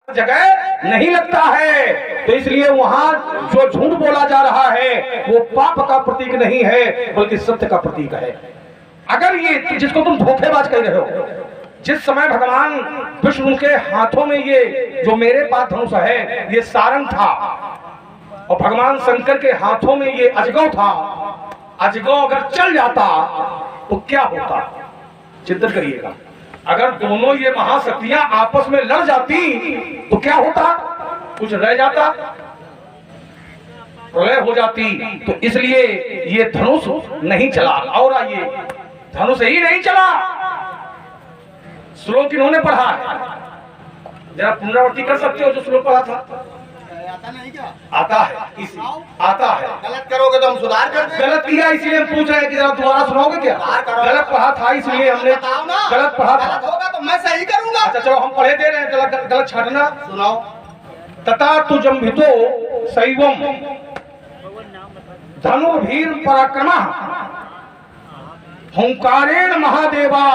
जगह नहीं लगता है। तो इसलिए वहां जो झूठ बोला जा रहा है वो पाप का प्रतीक नहीं है बल्कि सत्य का प्रतीक है। अगर ये जिसको तुम धोखेबाज कह रहे हो, जिस समय भगवान विष्णु के हाथों में ये जो मेरे पास धनुष है ये सारंग था और भगवान शंकर के हाथों में ये अजगौ था, अजगौ अगर चल जाता तो क्या होता, चिंतन करिएगा। अगर दोनों ये महाशक्तियां आपस में लड़ जाती तो क्या होता, कुछ रह जाता, प्रलय हो जाती। तो इसलिए ये धनुष नहीं चला। और ये धनुष ही नहीं चला। श्लोक इन्होंने पढ़ा है, जरा पुनरावृत्ति कर सकते हो जो श्लोक पढ़ा था? आता नहीं क्या? आता है, आता है। गलत करोगे तो हम सुधार कर देंगे। गलत किया इसलिए हम पूछ रहे हैं कि जरा दोबारा सुनाओगे क्या? गलत पढ़ा था इसलिए हमने गलत पढ़ा था। गलत होगा तो मैं सही करूंगा। अच्छा चलो हम पढ़े दे रहे हैं, गलत छाटना। सुनाओ। तथा तुजंभितो शैवम धनुर्भीर पराक्रमः हुंकारेण महादेवा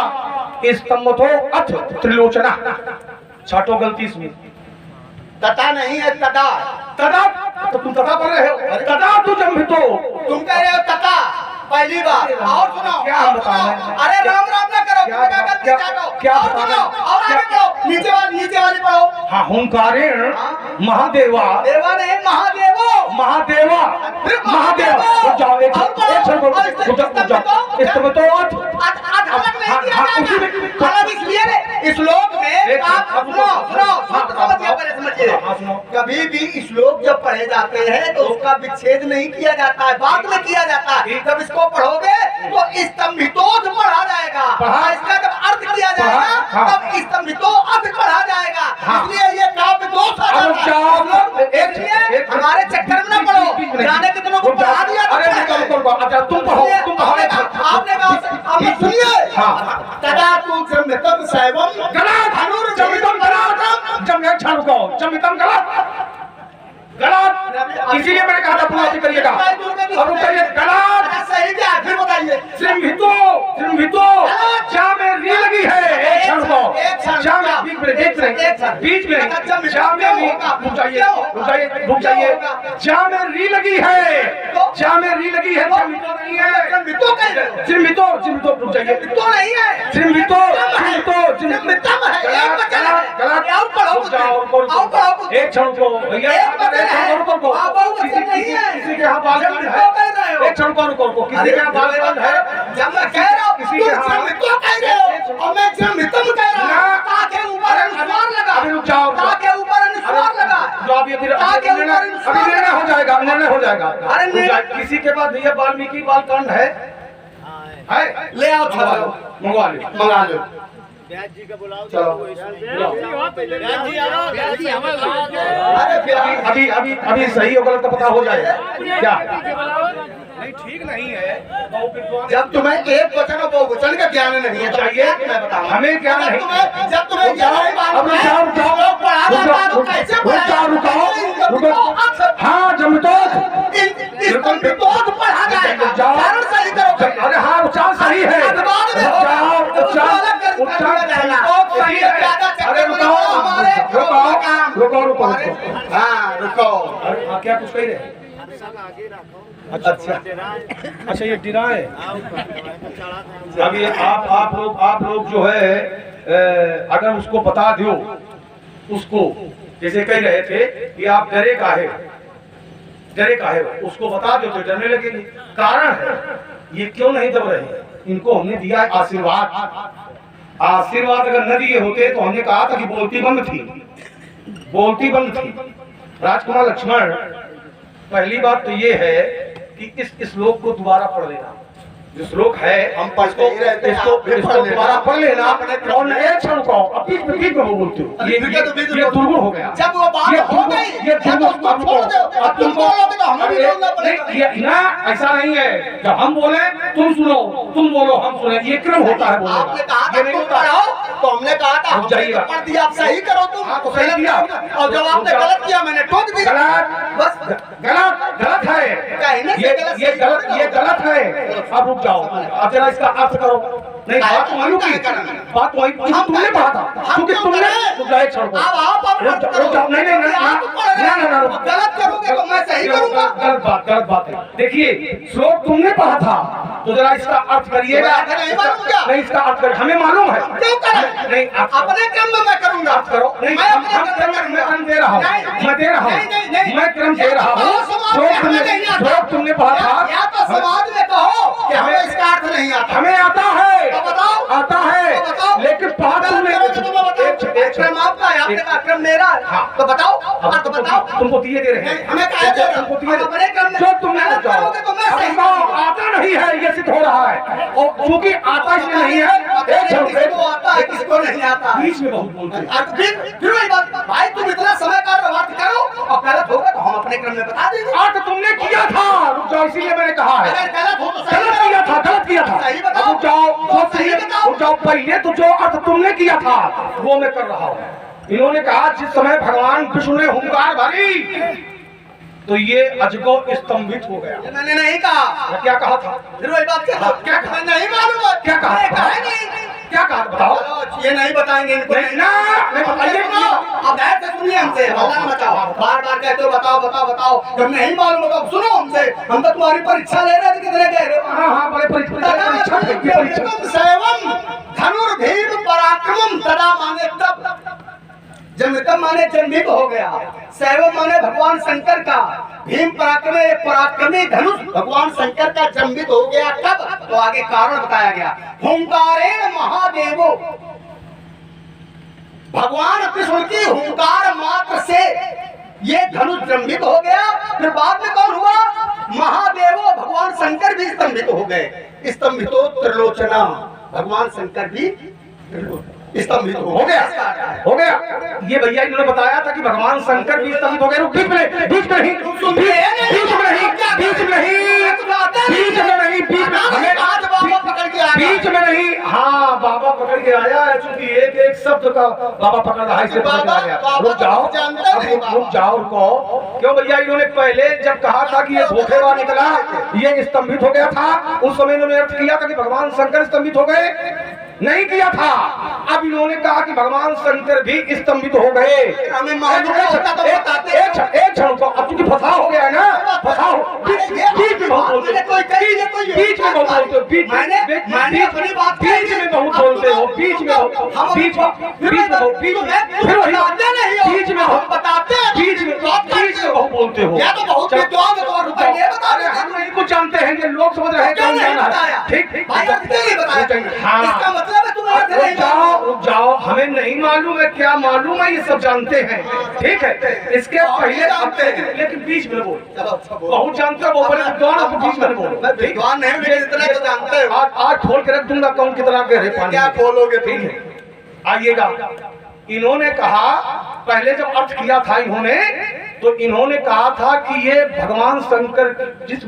स्तंभतो अथ त्रिलोचना। छाटो गलती इसमें। तथा नहीं है, तथा। तदा तो तुम तथा पढ़ रहे हो। तदा तुजंभितो, तुम कह रहे हो तथा पहली बार। और सुनाओ। क्या हम बताएं? अरे राम राम ना करो, क्या और सुनाओ और आगे पढ़ो। नीचे वाली पढ़ो। हाँ, हुंकारेण महादेवा, देवा नहीं महादेवो, महादेवा, महादेव। रुक जाओ एक क्षण रुक इस श्लोक में कभी भी श्लोक जब पढ़े जाते हैं तो उसका विच्छेद नहीं किया जाता है, बाद में किया जाता है। जब इसको पढ़ोगे तो स्तंभितोथ पढ़ा जाएगा, इसका जब अर्थ किया जाएगा तब स्तंभितो अर्थ पढ़ा जाएगा। इसलिए ये काव्य दोष हमारे चक्कर में न पढ़ो। जाने के दिनों को पढ़ा दिया। अच्छा तुम पढ़ो, आपने कहा सुनिए। तदा तू जम्मितम शैवम गलत, जमितम गलत, जमितम गलत, गलत। इसीलिए मैंने कहा था पुनः करिएगा। अब बताइए गलत सही क्या है फिर बताइए। श्रीमहितो, श्रीमहितो जा में री लगी है। एक क्षण को जा में बीच में देख रहे, बीच में जा में रुक जाइए, रुक जाइए। जा में री लगी है, जा में री लगी है, श्रीमहितो नहीं है। श्रीमहितो कह रहे हो। श्रीमहितो, श्रीमहितो रुक जाइए। श्रीमहितो नहीं है, श्रीमहितो, श्रीमहितो, श्रीमहितम है। एक वचन है। गलत। और पढ़ो, और पढ़ो। एक क्षण को भैया, एक वचन है। आप बहुवचन नहीं है। किसी के यहाँ बालगंज है। एक क्षण को रुको, किसी के यहाँ बालगंज है। जब मैं कह रहा हूँ तुम श्रीमहितो कह रहे हो और मैं श्रीमहितम कह रहा हूँ। ता के ऊपर अनुस्वार लगा। अभी रुक जाओ। ता के ऊपर अनुस्वार लगा। जो आप ये निर्णय हो जाएगा, निर्णय हो जाएगा। अरे किसी के पास भैया वाल्मीकि बालकांड है? ले आओ, मंगवा लो, मंगा लो। चलो अभी अभी अभी सही और गलत का पता हो जाएगा क्या? नहीं ठीक नहीं है। जब तुम्हें एक वचन और बहुवचन का ज्ञान नहीं है चाहिए मैं बताऊं। हमें क्या नहीं, जब तुम्हें हाँ जमतोथ पढ़ा जाएगा। सही करो। अरे हाँ उच्चारण सही है, रुको हाँ रुको। क्या कुछ कह रहे? अच्छा ये डिरा है। अभी आप लोग जो है अगर उसको बता दो, उसको जैसे कह रहे थे कि आप डरे काहे, उसको बता दो तो डरने लगेंगे। कारण है ये क्यों नहीं दब रहे? इनको हमने दिया आशीर्वाद। आशीर्वाद अगर न दिए होते तो हमने कहा था कि बोलती बंद थी। राजकुमार लक्ष्मण, पहली बात तो ये है कि इस श्लोक को दोबारा पढ़ लेना। जो श्लोक है हम इसको दोबारा पढ़ लेना। और एक क्षण को बीच में वो बोलते हो, ये दुर्गुण हो गया। जब वो बात हो गई ये तुम बोलोगे तो हमें भी बोलना पड़ेगा ना। ऐसा नहीं है, जब हम बोले तुम सुनो, तुम बोलो हम सुने, ये क्रम होता है बोलने का। आपने कहा था तुम पढ़ो तो हमने कहा था रुक जाइएगा। पढ़ दिया, आप सही करो तुम। हाँ तो सही किया। और जब आपने गलत किया मैंने ठोक दिया। बस गलत है, ये गलत है। अब रुक जाओ, अब जरा इसका अर्थ करो। नहीं बात तो मालूम की बात वही तुमने कहा था, क्योंकि तुमने नहीं करूंगा। गलत बात है। देखिए श्लोक तुमने पढ़ा था तो जरा इसका अर्थ करिएगा। नहीं मालूम क्या? नहीं, इसका अर्थ करिए, हमें मालूम है। क्यों करें? नहीं, अपने क्रम में मैं करूंगा। अर्थ करो। नहीं, मैं अपने मैं क्रम दे रहा हूँ, मैं दे रहा हूँ, मैं क्रम दे रहा हूँ। श्लोक तुमने पढ़ा था। या तो समाज में कहो कि हमें इसका अर्थ नहीं आता। हमें आता है, तो बताओ, आता है, तो बताओ। लेकिन पढ़ा तुमने। एक क्रम आपका है, आपने कहा क्रम मेरा है। हाँ। तो बताओ, अर्थ बताओ। तुमको दिए दे रहे हैं, हमें कहा दे रहे तुमको दिए हो? अपने क्रम में जो तुमने गलत करोगे तो मैं सही आता नहीं है, ये सिद्ध हो रहा है। और क्योंकि आता इसलिए नहीं है, किसको आता है किसको नहीं आता। बीच में बहुत बोलते हैं। फिर वही बात, भाई तुम इतना समय का व्यवहार करो और गलत होगा तो हम अपने क्रम में बता देंगे। अर्थ तुमने किया था, रुक जाओ, इसीलिए मैंने कहा है। अगर गलत हो तो सही गलत किया था, गलत किया था। सही बताओ। रुक जाओ, तो सही बताओ। रुक जाओ, पहले तो जो अर्थ तुमने किया था वो मैं कर रहा हूँ। इन्होंने कहा जिस समय भगवान विष्णु ने हुंकार भरी तो ये अजगर स्तंभित हो गया। मैंने नहीं कहा। क्या कहा था? फिर वही बात क्या? क्या कहा? नहीं मालूम है। क्या कहा? नहीं, क्या कहा बताओ? चलो, ये नहीं बताएंगे इनको। नहीं ना, नहीं बताइए। अब ध्यान से सुनिए हमसे, हल्ला न मचाओ। बार बार कहते हो बताओ बताओ बताओ, जब नहीं मालूम होगा सुनो हमसे। हम तो तुम्हारी परीक्षा ले रहे थे, कितने कह रहे हो? हाँ, बड़े परीक्षा सैवम धनुर्भीम पराक्रमम तदा माने तब। जन्मतम माने जन्मित हो गया, सैवम माने भगवान शंकर का, भीम पराक्रमी धनुष भगवान शंकर का जन्मित हो गया कब? तो आगे कारण बताया गया। हुंकारेण महादेवो, भगवान विष्णु की हुंकार मात्र से ये धनुष जन्मित हो गया। फिर बाद में कौन हुआ? महादेवो, भगवान शंकर भी स्तंभित हो गए। स्तंभितो त्रिलोचना, भगवान शंकर भी स्तंभित हो गया। हो गया। ये भैया इन्होंने बताया था कि भगवान शंकर भी स्तंभित हो गए। बीच में नहीं, बीच में नहीं, बीच में नहीं, बीच में नहीं, बीच में नहीं, बीच में नहीं। हाँ, बाबा पकड़ के आया है, चूंकि एक एक शब्द का बाबा पकड़ रहा है, इससे पकड़ के आ गया। रुक जाओ, रुक जाओ, रुको। क्यों भैया? इन्होंने पहले जब कहा था कि ये धोखेबाज निकला, ये स्तंभित हो गया था, उस समय इन्होंने अर्थ किया था कि भगवान शंकर स्तंभित हो गए, नहीं किया था। अब इन्होंने कहा कि भगवान शंकर भी स्तंभित हो गए। हमें मालूम होता तो बताते। एक क्षण को, अब चूंकि फंसा हो गया है ना, फंसा हो, बीच में बहुत बोलते हो, बीच में बहुत बोलते हो, बीच में बहुत बोलते हो, बीच में बहुत बोलते हो। या तो बहुत विद्वान हो और रुपए ये बता रहे हैं। हम नहीं कुछ जानते हैं, ये लोग समझ रहे हैं क्यों नहीं बताया? ठीक, भाई अर्थ क्यों नहीं बताया? हाँ। इसका मतलब है तुम्हें अर्थ नहीं रुक जाओ, रुक जाओ, हमें नहीं मालूम है, क्या मालूम है, ये सब जानते हैं। ठीक है, इसके पहले जानते हैं, लेकिन बीच में बोल। बहुत जानते हो, वो बड़े विद्वान हो, बीच में बोल। विद्वान नहीं, लेकिन इतना तो जानते हो। आज खोल के रख दूंगा कौन कितना गहरे पानी। क्या खोलोगे? ठीक है, आइएगा। इन्होंने कहा, पहले जब अर्थ किया था इन्होंने, तो इन्होंने कहा था कि ये भगवान शंकर जिस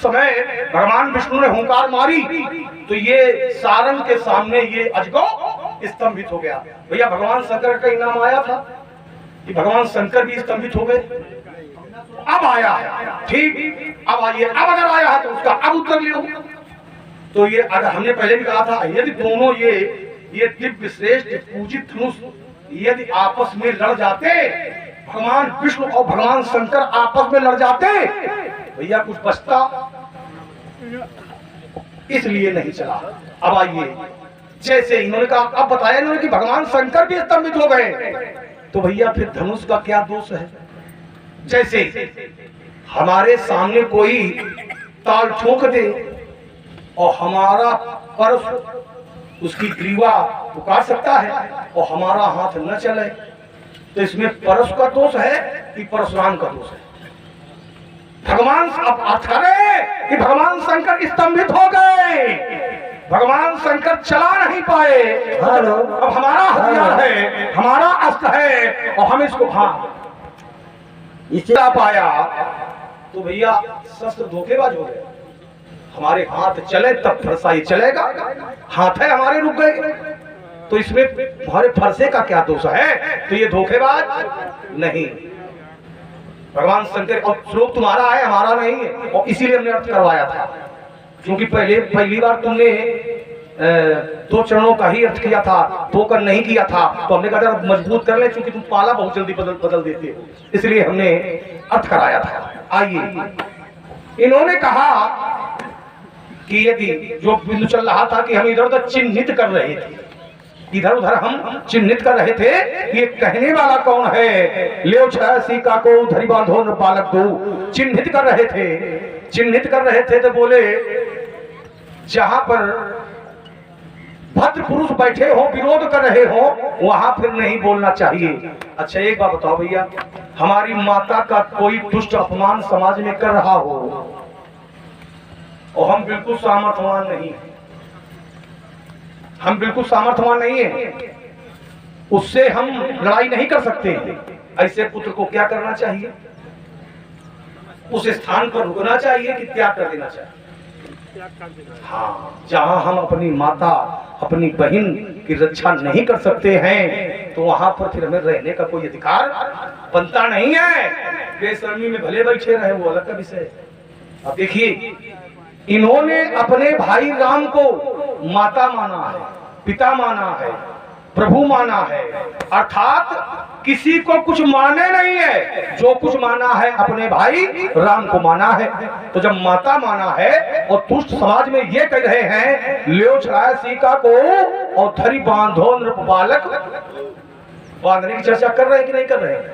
समय भगवान विष्णु ने हुंकार मारी तो ये सारंग के सामने ये अजगर स्तंभित हो गया। भैया भगवान शंकर का इनाम आया था कि भगवान शंकर भी स्तंभित हो गए। अब आया है, ठीक, अब आइए, अब अगर आया है तो उसका अब उत्तर लियो। तो ये अगर हमने पहले भी कहा था, यदि दोनों ये दिव्य श्रेष्ठ पूजित धनुष यदि आपस में लड़ जाते, भगवान विष्णु और भगवान शंकर आपस में लड़ जाते, भैया कुछ बचता, इसलिए नहीं चला। अब आइए, जैसे इन्होंने कहा, अब बताया इन्होंने कि भगवान शंकर भी स्तंभित हो गए, तो भैया फिर धनुष का क्या दोष है? जैसे हमारे सामने कोई ताल ठोक दे और हमारा परस उसकी ग्रीवा उकाड़ सकता है और हमारा हाथ न चले, तो इसमें परस का दोष है कि परशुराम का दोष है? भगवान अब अर्थ करें कि भगवान शंकर स्तंभित हो गए, भगवान शंकर चला नहीं पाए। अब हमारा हथियार है, हमारा अस्त्र है और हम इसको चला पाया, तो भैया शस्त्र धोखेबाज हो गए। हमारे हाथ चले तब फरसा ही चलेगा, हाथ है हमारे रुक गए, तो इसमें हमारे फरसे का क्या दोष है? तो ये धोखेबाज नहीं। भगवान शंकर, और श्लोक तुम्हारा है हमारा नहीं है, और इसीलिए हमने अर्थ करवाया था, क्योंकि पहली बार तुमने दो चरणों का ही अर्थ किया था, दो का नहीं किया था। तो हमने कहा जरा मजबूत कर ले, क्योंकि तुम पाला बहुत जल्दी बदल देते हो, इसलिए हमने अर्थ कराया था। आइए, इन्होंने कहा कि यदि जो बिंदु चल रहा था कि हम इधर उधर चिन्हित कर रहे थे, इधर उधर हम चिन्हित कर रहे थे, ये कहने वाला कौन है? ले सीका को धरी बांधो न बालक दो, चिन्हित कर रहे थे। चिन्हित कर रहे थे तो बोले जहां पर भद्र पुरुष बैठे हो, विरोध कर रहे हो, वहां फिर नहीं बोलना चाहिए। अच्छा एक बात बताओ भैया, हमारी माता का कोई दुष्ट अपमान समाज में कर रहा हो और हम बिल्कुल सामर्थ्यवान नहीं है, हम बिल्कुल सामर्थ्यवान नहीं है, उससे हम लड़ाई नहीं कर सकते, ऐसे पुत्र को क्या करना चाहिए? उस स्थान पर रुकना चाहिए कि त्याग कर देना चाहिए? हाँ, जहां हम अपनी माता, अपनी बहन की रक्षा नहीं कर सकते हैं, तो वहां पर फिर हमें रहने का कोई अधिकार बनता नहीं है। बेशर्मी में भले बैठे रहे, वो अलग का विषय है। अब देखिए, इन्होंने अपने भाई राम को माता माना है, पिता माना है, प्रभु माना है, अर्थात किसी को कुछ माने नहीं है, जो कुछ माना है अपने भाई राम को माना है। तो जब माता माना है और दुष्ट समाज में ये कह रहे हैं लियो छाया सीका को और धरी बांधो नृप बालक, बांधने की चर्चा कर रहे हैं कि नहीं कर रहे हैं?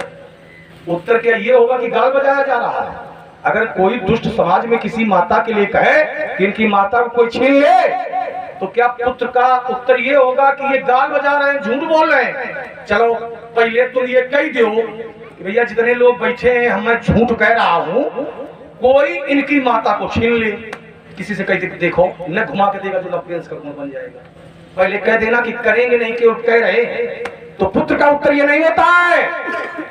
उत्तर क्या ये होगा कि गाल बजाया जा रहा है? अगर कोई दुष्ट समाज में किसी माता के लिए कहे कि इनकी माता को कोई छीन ले, तो क्या पुत्र का उत्तर ये होगा कि ये गाल बजा रहे हैं, झूठ बोल रहे हैं? चलो पहले तुम ये कह दो भैया जितने लोग बैठे हैं हम, मैं झूठ कह रहा हूं, कोई इनकी माता को छीन ले, किसी से कह देखो न घुमा के देगा तो प्रिंस का गुण बन जाएगा। पहले कह देना कि करेंगे नहीं, केवल कह रहे हैं। तो पुत्र का उत्तर ये नहीं होता है।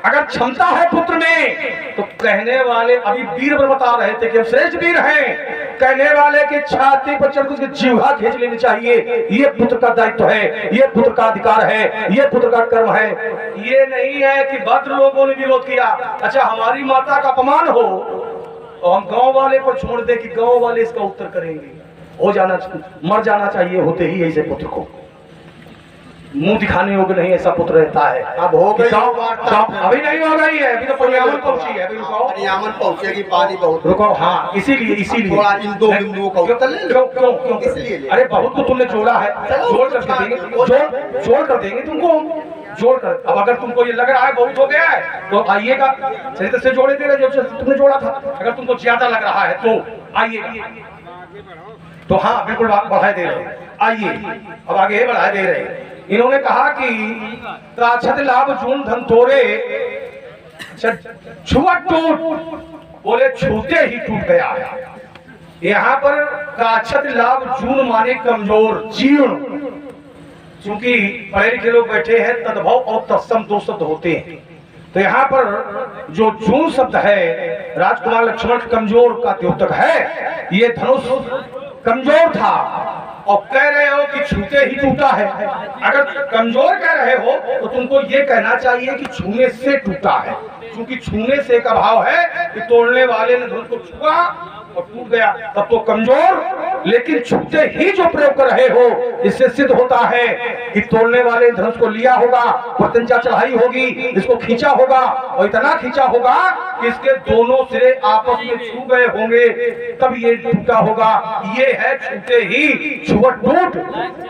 अगर क्षमता है पुत्र में तो कहने वाले, अभी वीर बता रहे थे कि हम श्रेष्ठ वीर हैं, कहने वाले के छाती पर चढ़ उसकी जीवा खींच लेनी चाहिए। ये पुत्र का दायित्व है, ये पुत्र का अधिकार है, ये पुत्र का कर्म है। ये नहीं है कि भद्र लोगों ने विरोध किया, अच्छा हमारी माता का अपमान हो और हम गांव वाले पर छोड़ दे कि गांव वाले इसका उत्तर करेंगे। हो जाना, मर जाना चाहिए होते ही ऐसे पुत्र को, मुंह दिखाने योग्य नहीं ऐसा पुत्र रहता है। अब हो गई, अभी नहीं हो गई है, अभी तो परियामन पहुंची है, अभी रुको, परियामन पहुंचेगी, पानी बहुत रुको। हाँ, इसीलिए थोड़ा इन दो बिंदुओं का उत्तर ले लो। क्यों इसलिए अरे बहुत को तुमने जोड़ा है, जोड़ कर देंगे, जोड़ कर देंगे तुमको, जोड़ कर। अब अगर तुमको ये लग रहा है बहुत हो गया है तो आइएगा, चरित्र से जोड़े दे रहे जो तुमने जोड़ा था। अगर तुमको ज्यादा लग रहा है तो आइएगा। तो हाँ बिल्कुल बढ़ाए दे रहे, आइए अब आगे बढ़ाए दे रहे। इन्होंने कहा कि त्राछत लाभ जून धन तोरे, छुआ टूट, बोले छूते ही टूट गया। यहाँ पर त्राछत लाभ जून माने कमजोर, जीर्ण, क्योंकि पढ़े लिखे लोग बैठे हैं, तद्भव और तत्सम दो शब्द होते हैं। तो यहाँ पर जो जून शब्द है राजकुमार लक्ष्मण कमजोर का द्योतक है। ये धनुष कमजोर था और कह रहे हो कि छूते ही टूटा है। अगर कमजोर कह रहे हो तो तुमको ये कहना चाहिए कि छूने से टूटा है, क्योंकि छूने से का भाव है कि तोड़ने वाले ने धनुष को छुआ और टूट गया, तब तो कमजोर। लेकिन छूते ही जो प्रयोग कर रहे हो, इससे सिद्ध होता है कि तोड़ने वाले धनुष को लिया होगा, प्रत्यंचा चढ़ाई होगी, इसको खींचा होगा और इतना खींचा होगा कि इसके दोनों सिरे आपस में छू गए होंगे, तब ये टूटा होगा। ये है छूते ही छुआ टूट।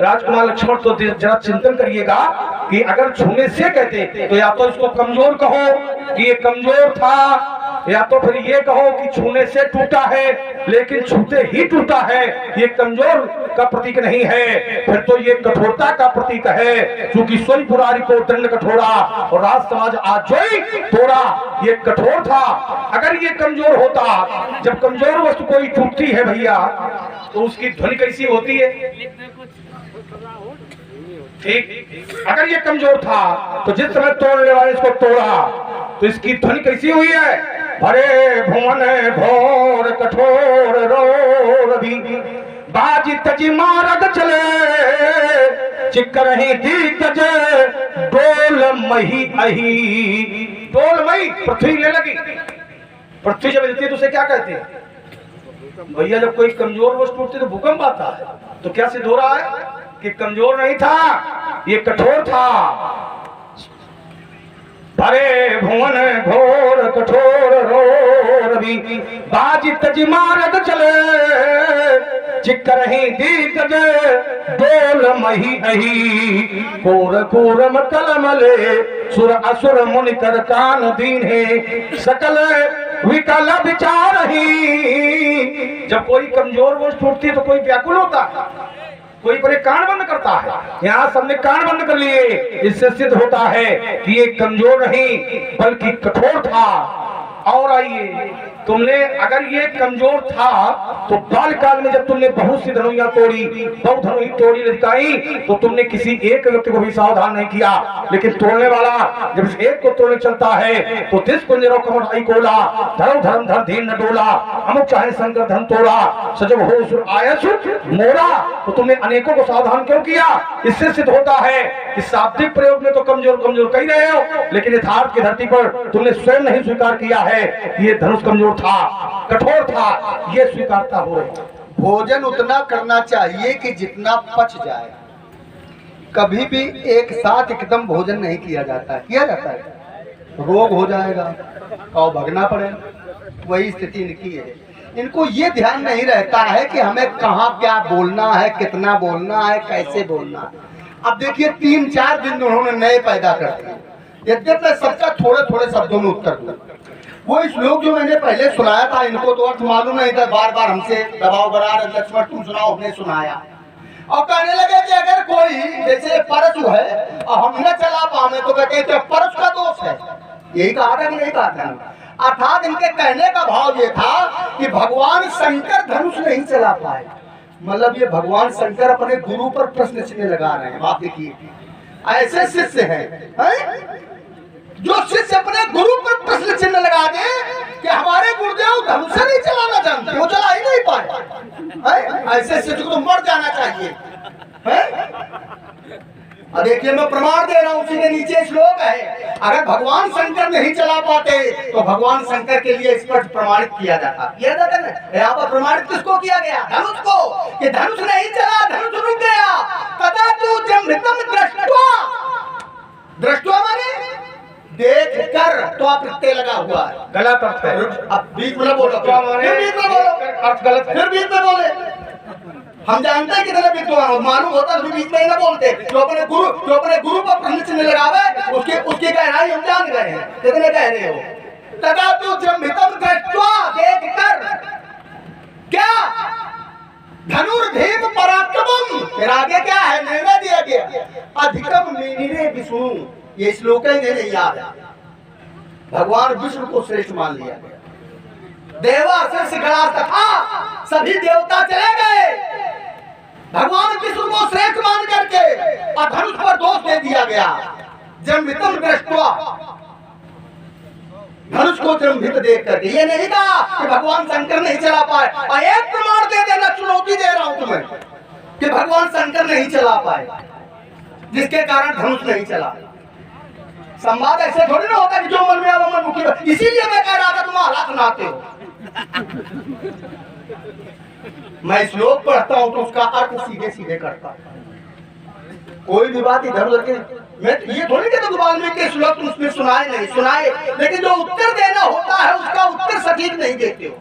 राजकुमार लक्ष्मण तो जरा चिंतन करिएगा कि अगर छूने से कहते तो या तो इसको कमजोर कहो कि ये कमजोर था, या तो फिर ये कहो कि छूने से टूटा है, लेकिन छूते ही टूटा है, ये कमजोर का प्रतीक नहीं है, फिर तो ये कठोरता का प्रतीक है। क्योंकि सोई पुरारी को दंड कठोरा और राज समाज आज जोई तोड़ा, ये कठोर था। अगर ये कमजोर होता, जब कमजोर वस्तु कोई टूटती है भैया तो उसकी ध्वनि कैसी होती है? ठीक, अगर ये कमजोर था तो जिस समय तोड़ने वाले इसको तोड़ा तो इसकी ध्वनि कैसी हुई है? भरे भुवन घोर कठोर रो रवि, बाजी तजी मारद चले चिक्कर ही दिग्गज, डोल मही अही। डोल मही पृथ्वी ले लगी, पृथ्वी जब हिलती है तो उसे क्या कहते हैं? भैया जब कोई कमजोर वस्तु टूटती तो भूकंप आता है, तो क्या सिद्ध हो रहा है कि कमजोर नहीं था, ये कठोर था। भरे भुवन घोर कठोर रो रवि बाजी तज मारद चले चिकर ही दीकज डोल मही अही कोर कोर मतल मले सुर असुर मुनि कर कान दीने सकल विकल विचार ही। जब कोई कमजोर वस्तु टूटती है तो कोई व्याकुल होता है, कोई पहले कान बंद करता है। यहाँ सबने कान बंद कर लिए, इससे सिद्ध होता है कि ये कमजोर नहीं बल्कि कठोर था। और आइए, तुमने अगर ये कमजोर था तो बालकाल में जब तुमने बहुत सी धनुइयां तोड़ी, बहुत धनुई तोड़ी लटकाई, तो तुमने किसी एक व्यक्ति को भी सावधान नहीं किया। लेकिन तोड़ने वाला जब इस एक को तोड़ने चलता है तो दिस कुंजरों कमठाई कोला धर्म धर्म धर धीन न डोला अमुक चाहे शंकर धन तोड़ा सजग हो सुर आयस मोरा। तो तुमने अनेकों को सावधान क्यों किया? इससे सिद्ध होता है कि शाब्दिक प्रयोग में तो कमजोर कमजोर कह रहे हो, लेकिन यथार्थ की धरती पर तुमने स्वयं नहीं स्वीकार किया है ये धनुष कमजोर था, कठोर था, ये स्वीकारता हो। भोजन उतना करना चाहिए कि जितना पच जाए। कभी भी एक साथ एकदम भोजन नहीं किया जाता है, किया जाता है रोग हो जाएगा और भगना पड़ेगा। वही स्थिति इनकी है। इनको ये ध्यान नहीं रहता है कि हमें कहाँ क्या बोलना है, कितना बोलना है, कैसे बोलना है। अब देखिए 3-4 दिन उन्होंने नए पैदा कर दिए। यद्यप मैं सबका थोड़े थोड़े शब्दों में उत्तर दूं। वो श्लोक जो मैंने पहले सुनाया था, इनको तो अर्थ मालूम नहीं था, बार बार हमसे दबाव बना रहे, लक्ष्मण तुम सुनाओ, हमने सुनाया। और कहने लगे कि अगर कोई जैसे परशु है और हम न चला पावे तो कहते हैं परशु का दोष है। यही कहा था कि नहीं कहा था? अर्थात इनके कहने का भाव ये था कि भगवान शंकर धनुष नहीं चला पाए। मतलब ये भगवान शंकर अपने गुरु पर प्रश्न चिन्ह लगा रहे हैं। आप देखिए ऐसे शिष्य हैं जो शिष्य अपने गुरु पर प्रश्न चिन्ह लगा दे कि हमारे गुरुदेव धनुष नहीं चलाना जानते, वो चला ही नहीं पाए। ऐसे शिष्य को तो मर जाना चाहिए। और देखिए मैं प्रमाण दे रहा हूं, उसी के नीचे श्लोक है। अगर भगवान शंकर नहीं चला पाते तो भगवान शंकर के लिए स्पष्ट प्रमाणित किया जाता ना। यहाँ पर प्रमाणित किसको किया गया? धनुष को, कि धनुष नहीं चला, धनुष रुक गया। तथा तू जमृतम दृष्टवा, दृष्टवा माने देख कर, तो आप प्रत्यय लगा हुआ है, गलत अर्थ है। अब बीच में बोलो, फिर बीच में बोलो, अर्थ गलत है, फिर बीच में बोले। हम जानते हैं कितने विद्वान हो, मालूम होता है बीच में ही ना बोलते। जो अपने गुरु पर प्रश्न चिन्ह लगावे उसकी गहराई हम जान गए हैं। कितने कह रहे हो? तथा तू जमृतम दृष्ट्वा, देख कर, क्या धनुर्धीम पराक्रमम। फिर आगे क्या है? निर्णय दिया गया अधिकम मेनिरे विष्णु। ये श्लोक ही नहीं याद है। भगवान विष्णु को श्रेष्ठ मान लिया गया। देवा शीर्ष गणास तथा सभी देवता चले गए, भगवान विष्णु को श्रेष्ठ मान करके और धनुष पर दोष दे दिया गया। जमृतम दृष्ट्वा, धनुष को जमृत देख करके। ये नहीं कहा कि भगवान शंकर नहीं चला पाए। और एक प्रमाण दे देना, चुनौती दे रहा हूं तुम्हें कि भगवान शंकर नहीं चला पाए, जिसके कारण धनुष नहीं चला। संवाद ऐसे थोड़ी ना होता कि जो मन में आवा मन मुखी। इसीलिए मैं कह रहा था तुम हालात सुनाते हो। मैं श्लोक पढ़ता हूं तो उसका अर्थ सीधे सीधे करता हूं। कोई भी बात इधर उधर के मैं ये थोड़ी कहता हूं वाल्मीकि के श्लोक तुम उसमें सुनाए नहीं सुनाए, लेकिन जो उत्तर देना होता है उसका उत्तर सटीक नहीं देते हो।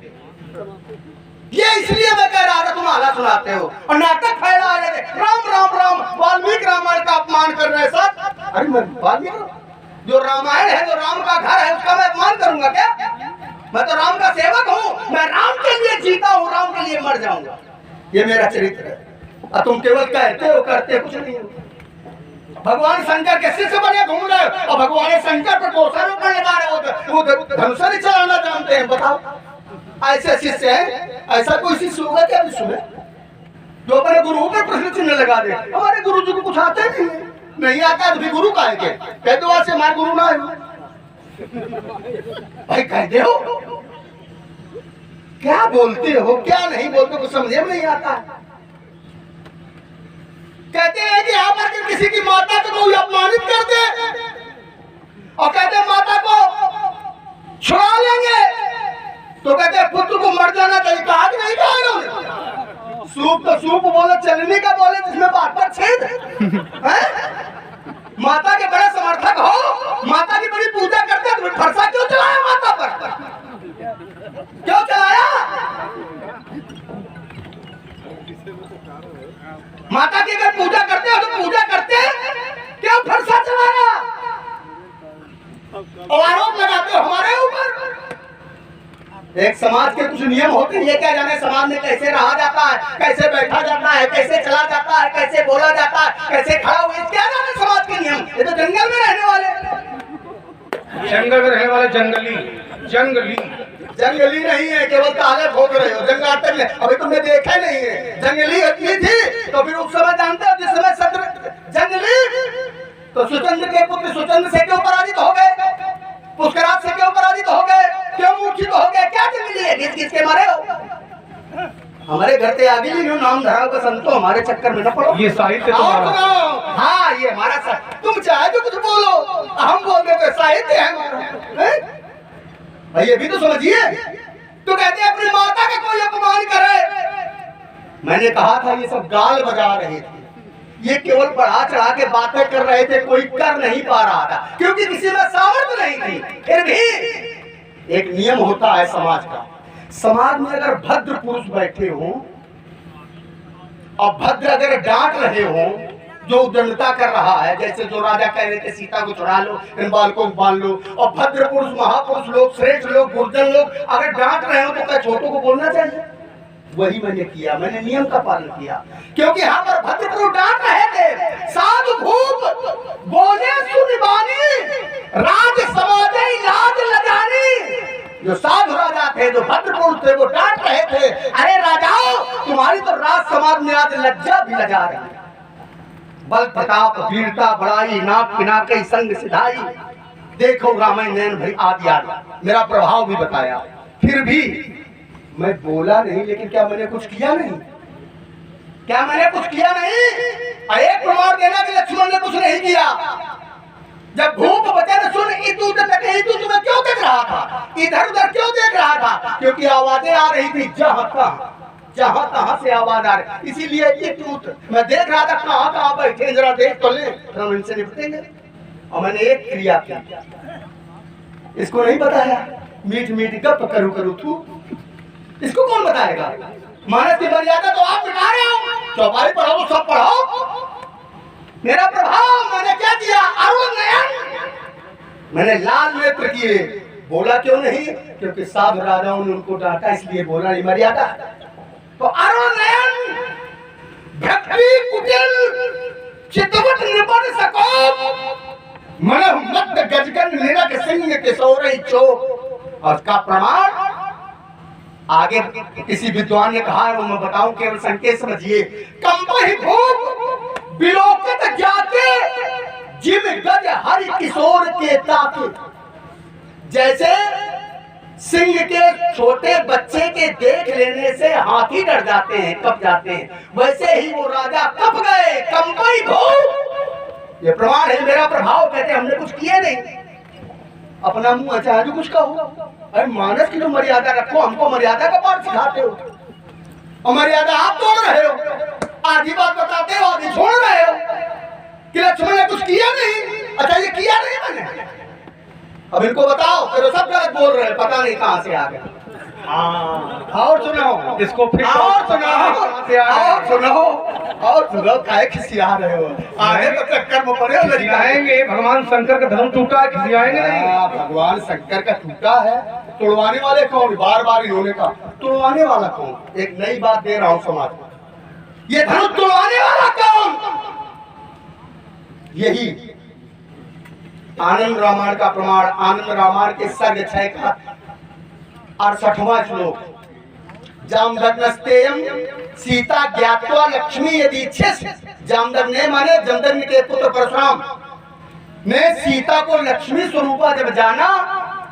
ये इसलिए मैं कह रहा था तुम आला सुनाते हो और नाटक फैला रहे थे। राम राम राम, वाल्मीकि रामायण का अपमान कर रहे साथ। अरे मैं वाल्मीकि, जो रामायण है, जो राम का घर है, उसका मैं अपमान करूंगा क्या? मैं तो राम का सेवक हूँ, मैं राम के लिए जीता हूँ, राम के लिए मर जाऊंगा। ये मेरा चरित्र है। और तुम केवल कहते हो, करते कुछ नहीं हो। भगवान शंकर के शिष्य बने घूम रहे हो और भगवान शंकर पर दोषारोपण लगा रहे हो। वो धनुष नहीं चलाना जानते हैं, बताओ। ऐसे शिष्य हैं, ऐसा कोई शिष्य होगा क्या विश्व में जो अपने गुरु पर प्रश्न चिन्ह लगा दे? हमारे गुरु जी को कुछ आता नहीं आता तो भी गुरु का है क्या? तो से मैं गुरु ना है भाई, कह दे हो क्या बोलते हो, क्या नहीं बोलते, कुछ समझे में नहीं आता। कहते हैं कि आप अगर किसी की माता को कोई अपमानित कर दे और कहते हैं माता को छुड़ा लेंगे, तो कहते हैं पुत्र को मर जाना चाहिए। कहा कि नहीं कहा? सूप तो सूप बोले, चलने का बोले जिसमें बात पर छेद है। माता के बड़े समर्थक हो, माता की बड़ी पूजा करते हो, फरसा क्यों चलाया माता पर? क्यों चलाया? माता की अगर पूजा करते हो तो पूजा करते, क्यों फरसा चलाया और आरोप लगाते हो हमारे ऊपर? एक समाज के कुछ नियम होते हैं, ये क्या जाने समाज में कैसे रहा जाता है, कैसे बैठा जाता है, कैसे चला जाता है, कैसे बोला जाता है, कैसे खड़ा हुआ, क्या जाने समाज के नियम। ये तो जंगल में रहने वाले, जंगल में रहने वाले जंगली जंगली जंगली नहीं है, केवल ताले ठोक रहे हो। जंगलातक में अभी तुमने देखा नहीं है। जंगली इतनी थी तो फिर उस समय जानते हो जिस समय सत्र जंगली तो सुचंद्र के पुत्र सुचंद्र से क्यों पराजित हो गए, पुष्कराज से क्यों पराजित हो गए, क्यों मूर्छित हो गए? क्या जंगली है, घिस घिस के मारे हो। हमारे घर से आगे नहीं नाम धराओ का संतो, हमारे चक्कर में न पड़ो। ये साहित्य तुम्हारा। हाँ ये हमारा साहित्य, तुम चाहे तो कुछ बोलो, हम बोल रहे तो साहित्य है हमारा। भाई ये भी तो समझिए। तो कहते हैं अपनी माता का कोई अपमान करे। मैंने कहा था ये सब गाल बजा रहे थे, ये केवल बढ़ा चढ़ा के बातें कर रहे थे, कोई कर नहीं पा रहा था क्योंकि किसी में सामर्थ्य नहीं थी। फिर भी एक नियम होता है समाज का, समाज में अगर भद्र पुरुष बैठे हो और भद्र अगर डांट रहे हो, जो उद्दंडता कर रहा है, जैसे जो राजा कह रहे थे सीता को चुरा लो, इन बालकों को बांध लो, और भद्र पुरुष महापुरुष लोग, श्रेष्ठ लोग, गुर्जन लोग अगर डांट रहे हो तो क्या छोटों को बोलना चाहिए? वही मैंने किया, मैंने नियम का पालन किया क्योंकि यहाँ पर भद्र पुरुष डांट रहे थे। साधु भूप बोले सुनिबानी, राज समाजे लाज लगानी। जो साधु राजा थे, जो भद्र पुरुष थे, वो डांट रहे थे, अरे राजाओं तुम्हारी तो राज समाज में आज लज्जा भी लजा रही है। बल प्रताप वीरता बड़ाई नाक पिना कई संग सिधाई, देखो रामायण नयन भरी आदि आदि, मेरा प्रभाव भी बताया। फिर भी मैं बोला नहीं, लेकिन क्या मैंने कुछ किया नहीं? क्या मैंने कुछ किया नहीं? एक प्रमाण देना कि लक्ष्मण ने कुछ नहीं किया। जब भूप बचे न सुन इतू तुम्हें क्यों देख रहा था, इधर उधर क्यों देख रहा था? क्योंकि आवाजें आ रही थी जहां तहां से आवाज आ रही, इसीलिए ये टूट मैं देख रहा था कहां कहां बैठे, जरा देख तो ले, हम इनसे निपटेंगे। और मैंने एक क्रिया की, इसको नहीं बताया, मीठ मीठ गप करू करू तू, इसको कौन बताएगा? मानस की मर्यादा तो आप मिटा रहे हो, चौपाई पढ़ो तो सब पढ़ो। मेरा प्रभाव मैंने क्या किया? अरुण नयन, मैंने लाल नेत्र किए। बोला क्यों नहीं? क्योंकि साधु राजाओं ने उनको डांटा, इसलिए बोला नहीं, मर्यादा। तो अरुण नयन भक्ति कुटिल चितवट निपट सको, मन मत गजगन निरक सिंह किशोरई चोक। और उसका प्रमाण आगे किसी विद्वान ने कहा है, वो मैं बताऊं, केवल संकेत समझिए। कंपहि भूप बिलोकत जाके जिम गज हरि किशोर के ताके। जैसे सिंह के छोटे बच्चे के देख लेने से हाथी डर जाते हैं, कब जाते हैं, वैसे ही वो राजा कब गए, कंपहि भूप। ये प्रमाण है मेरा प्रभाव। कहते हमने कुछ किए नहीं, अपना मुंह अच्छा जो कुछ कहो। अरे मानस की तो मर्यादा रखो, हमको मर्यादा का पाठ सिखाते हो और मर्यादा आप तोड़ रहे हो। आधी बात बताते हो, आधी छोड़ रहे हो कि लक्ष्मण ने कुछ किया नहीं। अच्छा ये किया नहीं मैंने, अब इनको बताओ, फिर सब गलत बोल रहे हैं, पता नहीं कहां से आ गए। और सुनाओ इसको, फिर और सुनाओ और सुनाओ, काहे खिसिया रहे हो? आगे तो चक्कर में पड़े हो, खिसियाएंगे। भगवान शंकर का धर्म टूटा है, खिसियाएंगे नहीं। भगवान शंकर का टूटा है, तोड़वाने वाले कौन? बार बार इन्होंने कहा, तोड़वाने वाला कौन? एक नई बात दे रहा हूं समाज को, ये धनुष तोड़वाने वाला कौन? यही आनंद रामायण का प्रमाण। आनंद रामायण के सर्ग 6 का 68वां श्लोक, जामदग्नस्तेयं सीता ज्ञात्वा लक्ष्मी यदि इच्छिस। जामदग्ने माने जमदग्नि के पुत्र परशुराम ने सीता को लक्ष्मी स्वरूपा जब जाना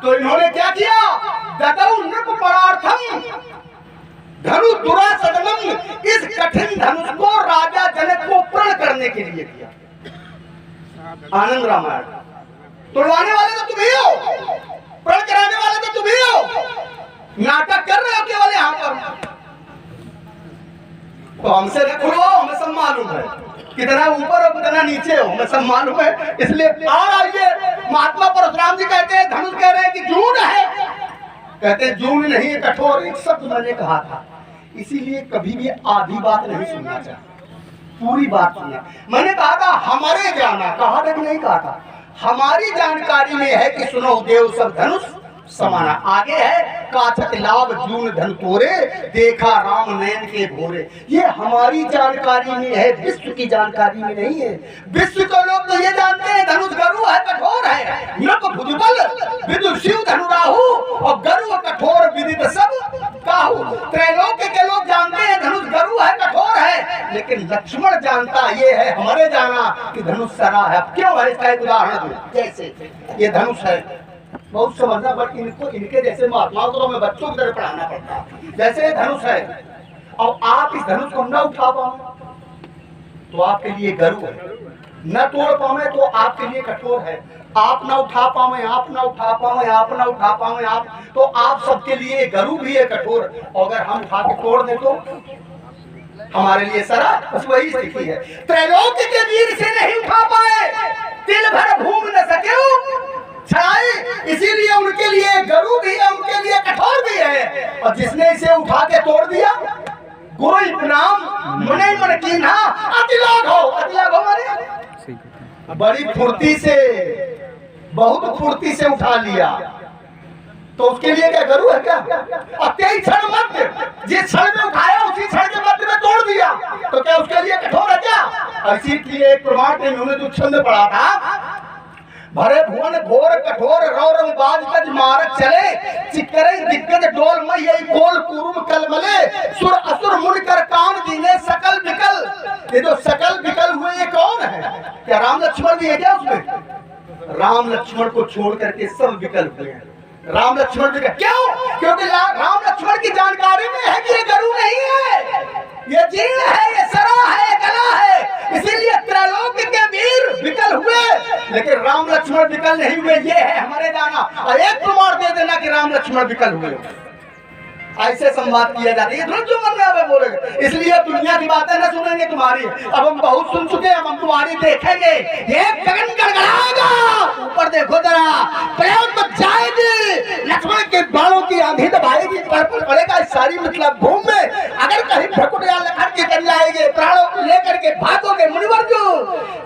तो इन्होंने क्या किया? ददौ नृपपरार्थम धनु दुरासदनम, इस कठिन धनुष को राजा जनक को प्रण करने के लिए दिया। आनंद रामायण तोड़वाने वाले तो तुम ही हो, प्रण कराने वाले तो तुम ही हो, नाटक कर रहे हो केवल यहाँ पर। तो हमसे न खुलवाओ, हमें सब मालूम है कितना ऊपर और कितना नीचे हो, हमें सब मालूम है। इसलिए और आइए, महात्मा परशुराम जी कहते हैं, धनुष कह रहे हैं कि जून है, कहते हैं जून नहीं है कठोर, एक शब्द मैंने कहा था। इसीलिए कभी भी आधी बात नहीं सुनना चाहिए, पूरी बात सुनना। मैंने कहा था हमारे जाना, कहा था कि नहीं कहा था, हमारी जानकारी में है कि सुनो देव सब धनुष समाना। आगे है काछत लाभ जून धन तोरे, देखा राम नयन के भोरे। ये हमारी जानकारी में है, विश्व की जानकारी में नहीं है। विश्व के लोग तो ये जानते हैं धनुष गरु है, कठोर है, नप भुजबल विदु शिव धनु राहु, और गरु कठोर विदित सब काहू। त्रैलोक्य के लोग जानते हैं धनुष गरु है, कठोर है, लेकिन लक्ष्मण जानता ये है हमारे जाना कि धनुष सरा है। अब क्यों है इसका एक उदाहरण दूं। जैसे ये धनुष है, बहुत समझना, बट इनको इनके जैसे महात्माओं को तो हमें बच्चों की तरह पढ़ाना पड़ता है। जैसे धनुष है और आप इस धनुष को न उठा पाओ तो आपके लिए गरु है, न तोड़ पावे तो आपके लिए कठोर है। आप न उठा पावे, आप न उठा पावे, आप न उठा पावे, आप तो आप सबके लिए गरु भी है कठोर। और अगर हम उठा के तोड़ दे तो हमारे लिए सरा, बस वही स्थिति है। त्रैलोक्य के वीर से नहीं उठा पाए, तिल भर घूम न सके छाई, इसीलिए उनके लिए गरु भी है, उनके लिए कठोर भी है। और जिसने इसे उठा के तोड़ दिया, कोई नाम मने मन की ना अतिलाघ हो। अतिलाघ हो माने बड़ी फुर्ती से, बहुत फुर्ती से उठा लिया, तो उसके लिए क्या गरु है क्या? और तेज क्षण मध्य, जिस क्षण में उठाया उसी क्षण के मध्य में तोड़ दिया, तो क्या उसके लिए कठोर है क्या? इसीलिए एक प्रमाण में उन्होंने जो छंद पढ़ा था, भरे भुवन घोर कठोर रौरव बाज गज मारक चले, चिकरे दिग्गज डोल मई यही कोल कुरुम कलमले, सुर असुर मुनकर कान दीने सकल विकल। ये जो सकल विकल हुए ये कौन है? क्या राम लक्ष्मण भी है क्या उसमें? राम लक्ष्मण को छोड़ करके सब विकल हुए हैं। राम लक्ष्मण भी क्यों? क्योंकि राम लक्ष्मण की जानकारी में है कि ये गरु नहीं है, ये जीर्ण है, ये सरा है, ये गला है। इसीलिए त्रैलोक्य के वीर विकल हुए, लेकिन राम लक्ष्मण विकल नहीं हुए। ये है हमारे जाना। और एक प्रमाण दे देना कि राम लक्ष्मण विकल हुए। ऐसे संवाद किया जाता है, जो मन में आवे बोलेंगे। इसलिए दुनिया की बातें न सुनेंगे तुम्हारी, अब हम बहुत सुन चुके हैं, अब हम तुम्हारी देखेंगे। ये गगन गड़गड़ाएगा, ऊपर देखो जरा, प्रयोग मच जाएगी, लक्ष्मण के बालों की आंधी दबाएगी, पड़ेगा सारी मतलब घूम में। अगर कहीं भकुट या लखन के कर जाएंगे, प्राणों को लेकर के भागोगे मुनिवर जो,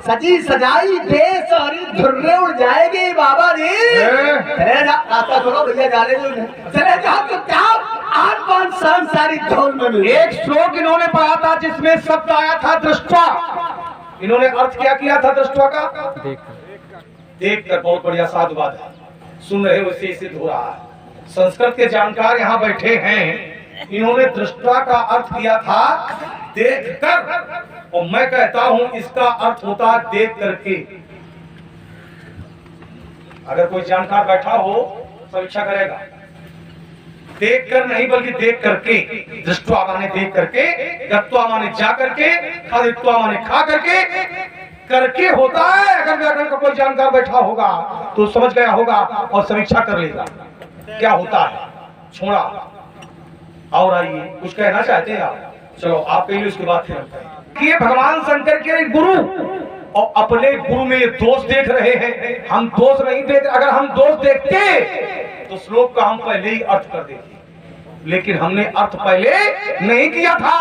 सजी सजाई देश और धुर्रे उड़ जाएगी। बाबा जी रास्ता छोड़ो भैया, जाने दो, चले जाओ तो क्या आन पान शान सारी धोल में मिली। एक श्लोक इन्होंने पढ़ा था जिसमें शब्द आया था दृष्टा। इन्होंने अर्थ क्या किया था दृष्टा का? देखकर। बहुत बढ़िया साधुवाद है, सुन रहे हो, इससे सिद्ध हो रहा है। संस्कृत के जानकार यहाँ बैठे हैं, इन्होंने दृष्टा का अर्थ किया था देखकर, और मैं कहता हूं इसका अर्थ होता है देख करके। अगर कोई जानकार बैठा हो समीक्षा करेगा, देख कर नहीं बल्कि देख करके। दृष्टवा माने देख करके, गत्वा माने जा करके, खादित्वा माने खा करके होता है। अगर व्याकरण का कोई जानकार बैठा होगा तो समझ गया होगा और समीक्षा कर लेगा क्या होता है। छोड़ा और आइए, कुछ कहना चाहते हैं आप? चलो आप कहिए, उसके बाद फिर हम कहें। ये भगवान शंकर के गुरु और अपने गुरु में ये दोष देख रहे हैं, हम दोष नहीं देख। अगर हम दोष देखते तो श्लोक का हम पहले ही अर्थ कर देते, लेकिन हमने अर्थ पहले नहीं किया था,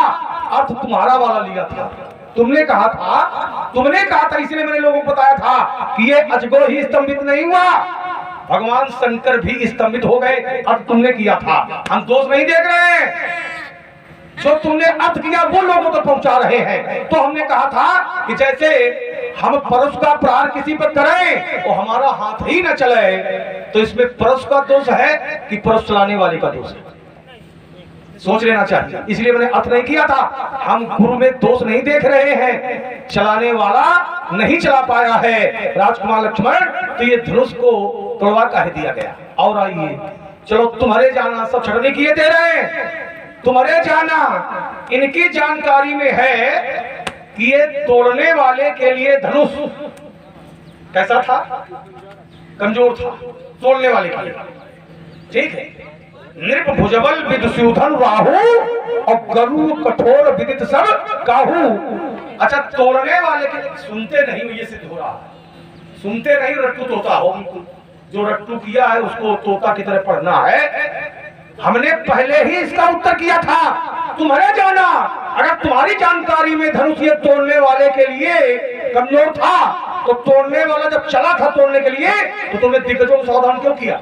अर्थ तुम्हारा वाला लिया था। तुमने कहा था, इसलिए मैंने लोगों को बताया था कि ये अजगो ही स्तंभित नहीं हुआ, भगवान शंकर भी स्तंभित हो गए। अर्थ तुमने किया था, हम दोष नहीं देख रहे हैं। जो तुमने अर्थ किया वो लोगों तक पहुंचा रहे हैं। तो हमने कहा था कि जैसे हम परश का प्रहार किसी पर करें और हमारा हाथ ही न चले, तो इसमें परश का दोष है कि परश चलाने वाले का दोष है, सोच लेना चाहिए। इसलिए मैंने अर्थ नहीं किया था। हम गुरु में दोष नहीं देख रहे हैं, चलाने वाला नहीं चला पाया है राजकुमार लक्ष्मण, तो ये धनुष को तोड़वा कह दिया गया। और आइए, चलो तुम्हारे जाना, सब छटनी किए दे रहे हैं, तुम्हारे जाना इनकी जानकारी में है कि ये तोड़ने वाले के लिए धनुष कैसा था? कमजोर था, तोड़ने वाले के लिए। ठीक है, नृप भुजबल विदुषूधन राहु और गरु कठोर विदित सब काहू। अच्छा, तोड़ने वाले के सुनते नहीं, ये सिद्ध हो रहा है, सुनते नहीं, रट्टू तोता हो बिल्कुल। जो रट्टू किया है उसको तोता की तरह पढ़ना है। हमने पहले ही इसका उत्तर किया था, तुम्हारे जाना। अगर तुम्हारी जानकारी में धनुष ये तोड़ने वाले के लिए कमजोर था, तो तोड़ने वाला जब चला था तोड़ने के लिए, तो तुमने दिग्गजों को सावधान क्यों किया?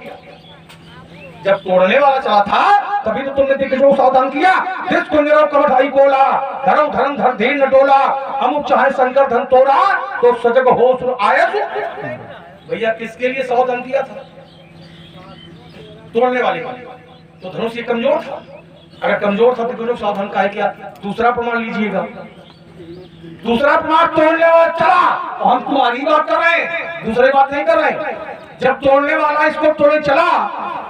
जब तोड़ने वाला चला था तभी तो तुमने दिग्गजों को सावधान किया। जिस कुंजरो कमठाई बोला, धर्म धर्म धर धीर न डोला, अमुक चाहे शंकर धन तोड़ा, तो सजग हो सुन आयस। भैया किसके लिए सावधान किया था? तोड़ने वाले का। तो धनुष ये कमजोर था। अगर कमजोर था तो क्यों सावधान काहे किया? दूसरा प्रमाण लीजिएगा। दूसरा प्रमाण, तोड़ने वाला चला, तो हम तुम्हारी बात कर रहे हैं, दूसरी बात नहीं कर रहे। जब तोड़ने वाला इसको तोड़ने चला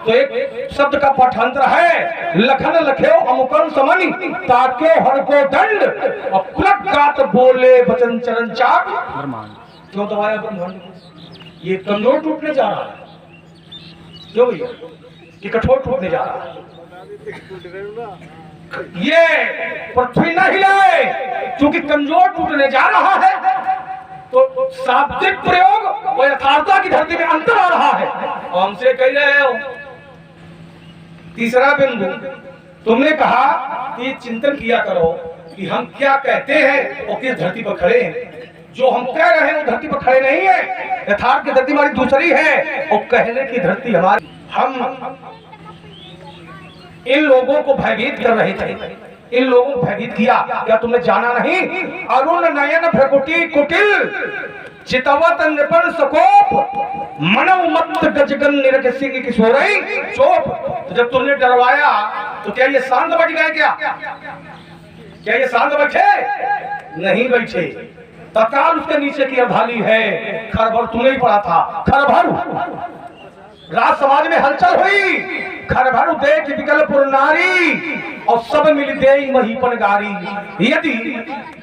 तो एक शब्द का पाठांतर है, लखन लख्यो अमुकन समनि ताक्यो हर को दंड और पुलक गात बोले वचन चरण चाप। क्यों दबाया ब्रह्मांड? ये कमजोर टूटने जा रहा है। क्यों भैया? ये कठोर टूटने जा रहा है। ये पृथ्वी न हिलाए क्योंकि कमजोर टूटने जा रहा है। तो शाब्दिक प्रयोग और यथार्थता की धरती में अंतर आ रहा है। और हमसे कह रहे हो। तीसरा बिंदु, तुमने कहा कि चिंतन किया करो कि हम क्या कहते हैं और किस धरती पर खड़े हैं। जो हम कह रहे हैं वो धरती पर खड़े नहीं है। यथार्थ की धरती हमारी दूसरी है और कहने की धरती हमारी। हम इन लोगों को भयभीत कर रहे थे, इन लोगों को भयभीत किया। क्या तुमने जाना नहीं? अरुण नयन भ्रकुटी कुटिल चितवत नृपण सकोप मनव मत गजगन निरख सिंह किशोरई चोप। तो जब तुमने डरवाया तो क्या ये शांत बैठ गए? क्या ये शांत बैठे? नहीं बैठे। तत्काल उसके नीचे की अर्धाली है खरभर। तुमने ही पढ़ा था, खरभर। राज समाज में हलचल हुई। खरभर देख विकलपुर नारी और सब मिल दे महीपन गारी। यदि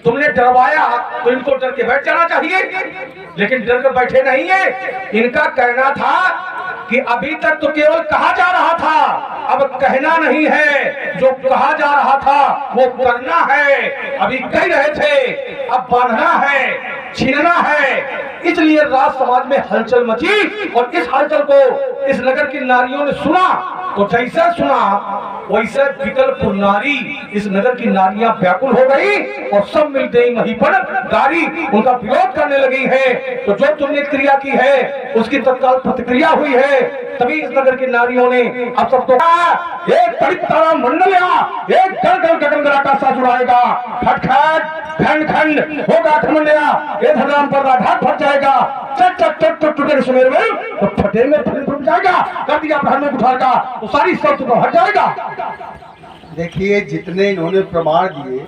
तुमने डरवाया तो इनको डर के बैठ जाना चाहिए, लेकिन डर कर बैठे नहीं है। इनका कहना था कि अभी तक तो केवल कहा जा रहा था, अब कहना नहीं है। जो कहा जा रहा था वो करना है। अभी कह रहे थे, अब बांधना है, छीनना है। इसलिए राज समाज में हलचल मची और इस हलचल को इस नगर की नारियों ने सुना। तो जैसा सुना वैसे विकलपुर नारी, इस नगर की नारियां व्याकुल हो गई और सब मिलते ही वहीं पर गारी उनका विरोध करने लगी है। तो जो तुमने क्रिया की है उसकी तत्काल प्रतिक्रिया हुई है। तभी इस नगर की नारियों ने अब सब तो एक तड़ित तारा मंडलिया, एक गल गल गगन गराटा सा जुड़ाएगा, खट खट खंड खंड होगा खमंडिया, ये धराम पर घाट फट जाएगा। चट चट चट चट टूटे सुमेर में तो फटे में फट जाएगा। कर दिया प्रहर में उठाएगा तो सारी सब तो हट जाएगा। देखिए, जितने इन्होंने प्रमाण दिए,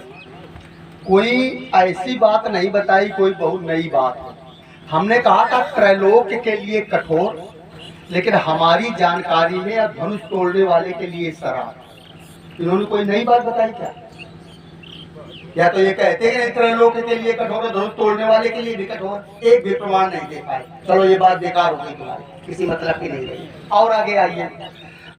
कोई ऐसी बात नहीं बताई, कोई बहुत नई बात है। हमने कहा था त्रैलोक्य के लिए कठोर, लेकिन हमारी जानकारी में अब धनुष तोड़ने वाले के लिए शराब। इन्होंने कोई नई बात बताई क्या? या तो ये कहते हैं त्रैलोक्य के लिए कठोर, धनुष तोड़ने वाले के लिए भी कठोर। एक भी प्रमाण नहीं दे पाए। चलो ये बात बेकार हो गई तुम्हारी, किसी मतलब की नहीं रही। और आगे आइए,